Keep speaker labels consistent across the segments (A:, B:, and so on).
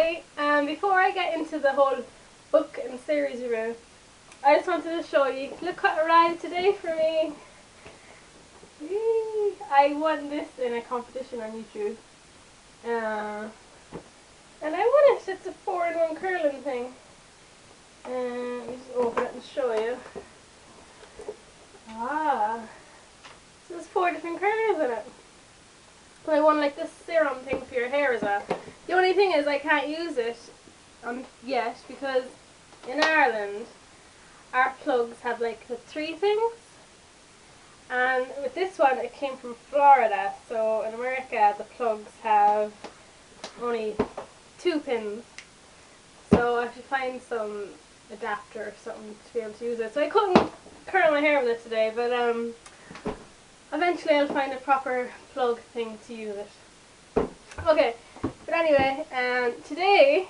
A: Hi, before I get into the whole book and series review, I just wanted to show you, look what arrived today for me. Whee! I won this in a competition on YouTube. And I won it. It's a 4-in-1 curling thing. Let me just open it and show you. So there's 4 different curlers in it. And I won like this serum thing for your hair as well. The only thing is I can't use it yet because in Ireland our plugs have like the 3 things, and with this one it came from Florida, so in America the plugs have only 2 pins, so I have to find some adapter or something to be able to use it. So I couldn't curl my hair with it today, but eventually I'll find a proper plug thing to use it. Okay, but anyway, today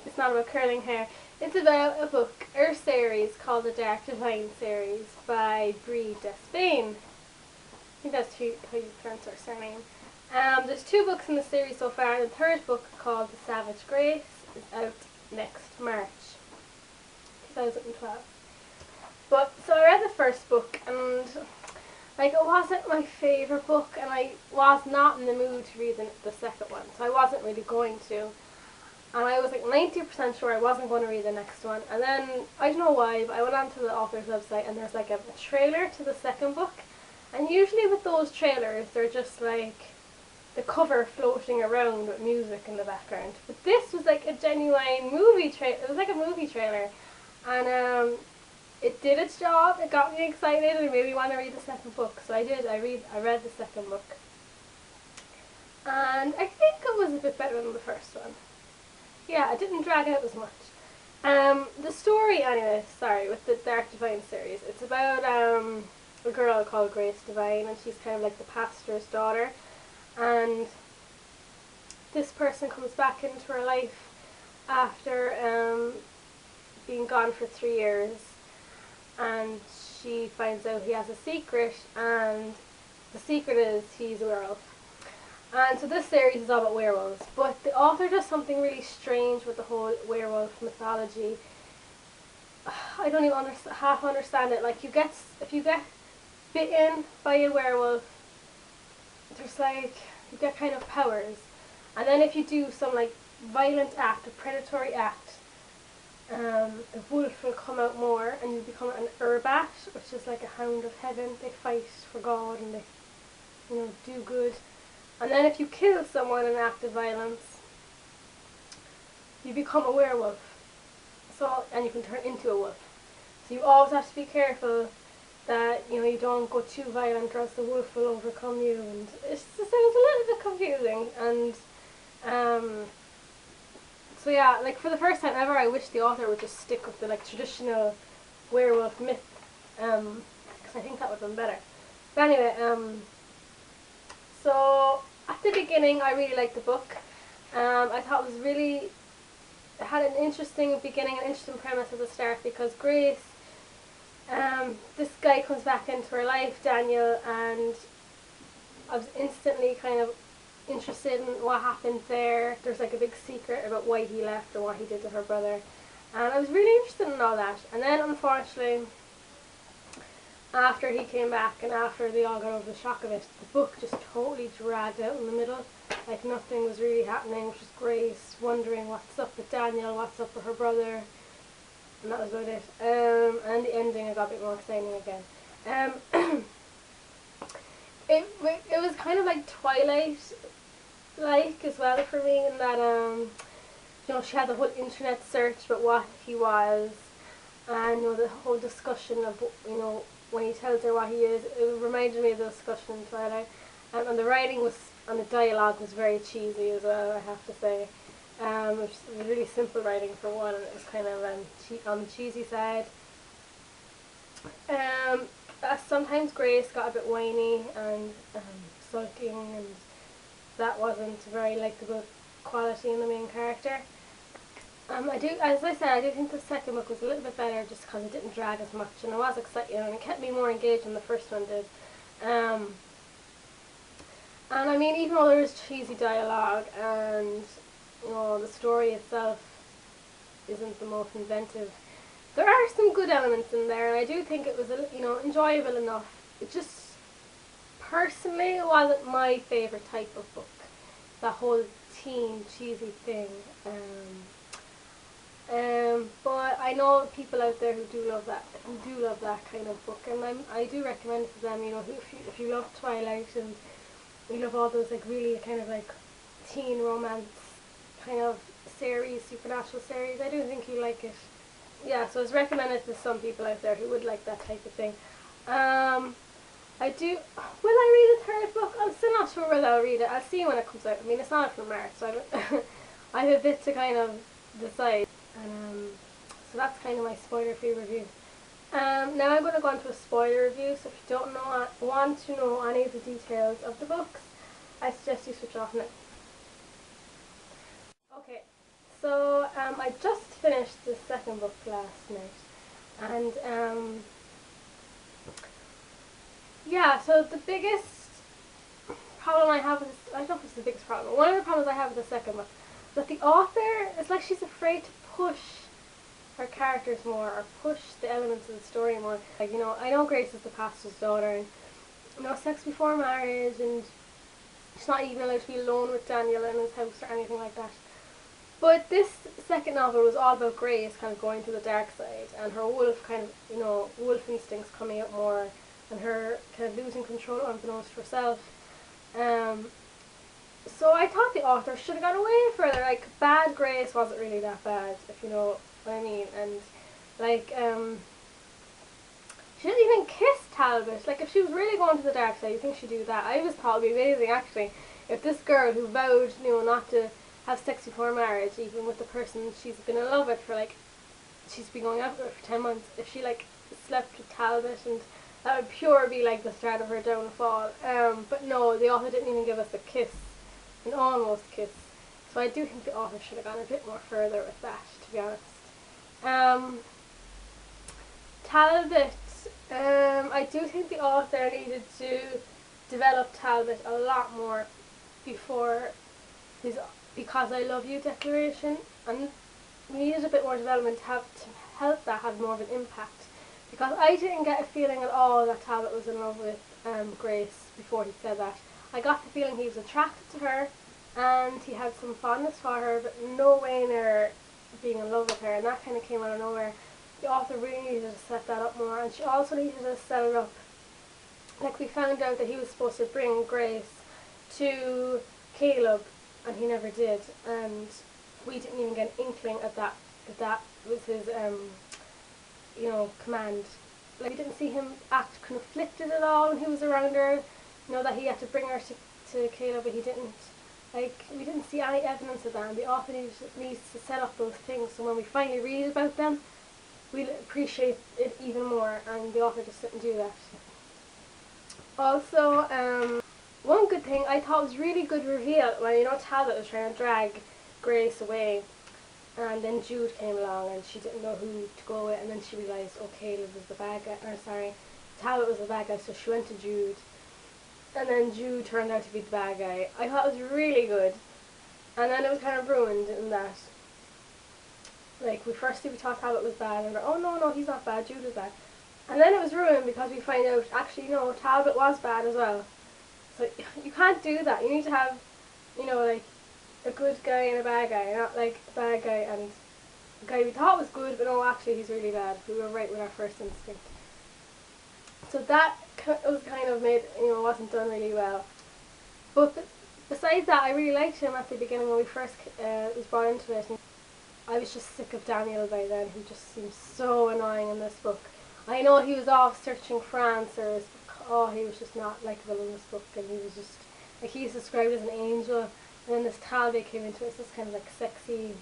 A: it's not about curling hair. It's about a book or series called the Dark Divine series by Bree Despain. I think that's how you pronounce her surname. There's 2 books in the series so far, and the 3rd book, called The Savage Grace, is out next March 2012. But so I read the first book, and like, it wasn't my favourite book, and I was not in the mood to read the second one, so I wasn't really going to. And I was like 90% sure I wasn't going to read the next one. And then, I don't know why, but I went onto the author's website and there's like a trailer to the second book. And usually with those trailers, they're just like the cover floating around with music in the background. But this was like a genuine movie trailer. It was like a movie trailer. And it did its job. It got me excited and it made me want to read the second book. So I did. I read the second book. And I think it was a bit better than the first one. Yeah, it didn't drag out as much. The story, anyway, with the Dark Divine series, it's about a girl called Grace Divine, and she's kind of like the pastor's daughter. And this person comes back into her life after being gone for 3 years, and she finds out he has a secret, and the secret is he's a werewolf. And so this series is all about werewolves, but the author does something really strange with the whole werewolf mythology. I don't even half understand it. Like, if you get bitten by a werewolf, there's like, you get kind of powers, and then if you do some like violent act, a predatory act, the wolf will come out more, and you become an urbat, which is like a hound of heaven. They fight for God and they, do good. And then if you kill someone in an act of violence, you become a werewolf. And you can turn into a wolf. So you always have to be careful that you don't go too violent, or else the wolf will overcome you. And it sounds a little bit confusing. And so yeah, like, for the first time ever, I wish the author would just stick with the like traditional werewolf myth, because I think that would have been better. But anyway, so at the beginning I really liked the book. I thought it had an interesting beginning, an interesting premise at the start, because Grace, this guy comes back into her life, Daniel, and I was instantly kind of interested in what happened there. There's like a big secret about why he left and what he did to her brother, and I was really interested in all that. And then unfortunately, after he came back and after they all got over the shock of it, the book just totally dragged out in the middle. Like, nothing was really happening. It was just Grace wondering what's up with Daniel, what's up with her brother, and that was about it. And the ending got a bit more exciting again. It was kind of like Twilight-like as well for me, in that she had the whole internet search about what he was, and the whole discussion of when he tells her what he is. It reminded me of the discussion in Twilight, and the writing and the dialogue was very cheesy as well, I have to say. It was really simple writing for one, and it was kind of on the cheesy side. Sometimes Grace got a bit whiny and sulking, and that wasn't a very likable quality in the main character. As I said, I do think the second book was a little bit better, just because it didn't drag as much, and it was exciting, and it kept me more engaged than the first one did. And I mean, even though there was cheesy dialogue and you know, the story itself isn't the most inventive. There are some good elements in there, and I do think it was, you know, enjoyable enough. It just, personally, it wasn't my favourite type of book. That whole teen cheesy thing. But I know people out there who do love that kind of book, and I do recommend it to them. You know, if you love Twilight and you love all those like really kind of like teen romance kind of series, supernatural series, I do think you like it. Yeah, so it's recommended to some people out there who would like that type of thing. I do. Will I read the third book? I'm still not sure whether I'll read it. I'll see when it comes out. I mean, it's not until March, so I have a bit to kind of decide. And so that's kind of my spoiler-free review. Now I'm going to go on to a spoiler review. So if you don't know, want to know any of the details of the books, I suggest you switch off now. Okay, so I just finished the second book last night, and yeah. So the biggest problem I have with this, I don't know if it's the biggest problem. One of the problems I have with the second book is that the author is like she's afraid to push her characters more or push the elements of the story more. Like, you know, I know Grace is the pastor's daughter, and you know, sex before marriage, and she's not even allowed to be alone with Daniel in his house or anything like that. But this second novel was all about Grace kind of going to the dark side, and her wolf kind of, you know, wolf instincts coming out more, and her kind of losing control unbeknownst to herself. So I thought the author should have gone away further. Like, bad Grace wasn't really that bad, if you know what I mean. And like, she didn't even kiss Talbot. Like, if she was really going to the dark side, you think she'd do that. I just thought it'd be amazing, actually, if this girl who vowed, you know, not to have sex before marriage, even with the person she's been in love with for like, she's been going out with for 10 months, if she like slept with Talbot, and that would pure be like the start of her downfall. But no, the author didn't even give us a kiss, an almost kiss. So I do think the author should have gone a bit more further with that, to be honest. Talbot, I do think the author needed to develop Talbot a lot more before his "because I love you" declaration, and we needed a bit more development to help that have more of an impact. Because I didn't get a feeling at all that Talbot was in love with Grace before he said that. I got the feeling he was attracted to her and he had some fondness for her, but no way near being in love with her, and that kind of came out of nowhere. The author really needed to set that up more, and she also needed to set it up. Like, we found out that he was supposed to bring Grace to Caleb, and he never did, and we didn't even get an inkling at that was his you know, command. Like, we didn't see him act conflicted at all when he was around her, you know, that he had to bring her to Caleb, but he didn't. Like, we didn't see any evidence of that, and the author needs to set up those things so when we finally read about them, we'll appreciate it even more, and the author just didn't do that. Also, one good thing I thought was really good reveal when, you know, Talbot was trying to drag Grace away, and then Jude came along and she didn't know who to go with, and then she realised, oh, Caleb was the bad guy, or sorry, Talbot was the bad guy, so she went to Jude, and then Jude turned out to be the bad guy. I thought it was really good, and then it was kind of ruined in that, like, we thought Talbot was bad, and we're, oh no, he's not bad, Jude is bad. And then it was ruined because we find out, actually, no, Talbot was bad as well. So you can't do that. You need to have, you know, like, a good guy and a bad guy, not like a bad guy and a guy we thought was good, but no, actually he's really bad. We were right with our first instinct. So that was kind of made, you know, wasn't done really well. But besides that, I really liked him at the beginning when we first was brought into it. I was just sick of Daniel by then. He just seemed so annoying in this book. I know he was off searching for answers. Oh, he was just not likeable in this book, and he was just, like, he's described as an angel, and then this Talbot came into it, this kind of like sexy,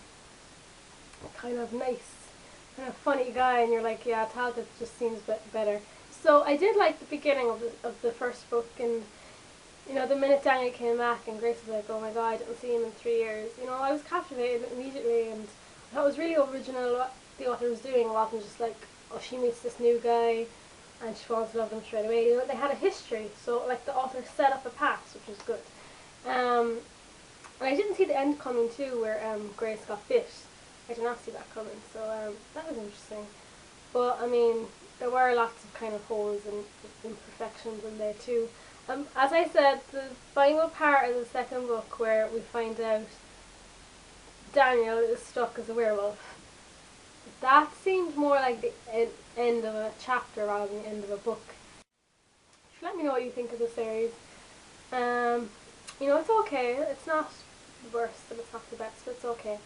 A: kind of nice, kind of funny guy, and you're like, yeah, Talbot just seems better. So I did like the beginning of the first book, and you know, the minute Daniel came back and Grace was like, oh my god, I didn't see him in 3 years, you know, I was captivated immediately, and I thought it was really original what the author was doing. It wasn't just like, oh, she meets this new guy and she falls in love with him straight away. You know, they had a history, so like the author set up a path, which was good. And I didn't see the end coming too, where Grace got bit. I did not see that coming, so that was interesting. But I mean, there were lots of kind of holes and imperfections in there too. As I said, the final part of the second book where we find out Daniel is stuck as a werewolf, that seemed more like the end of a chapter rather than the end of a book. Let me know what you think of the series. You know, it's okay. It's not the worst and it's not the best, but it's okay.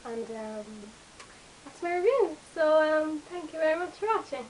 A: And that's my review. So thank you very much for watching.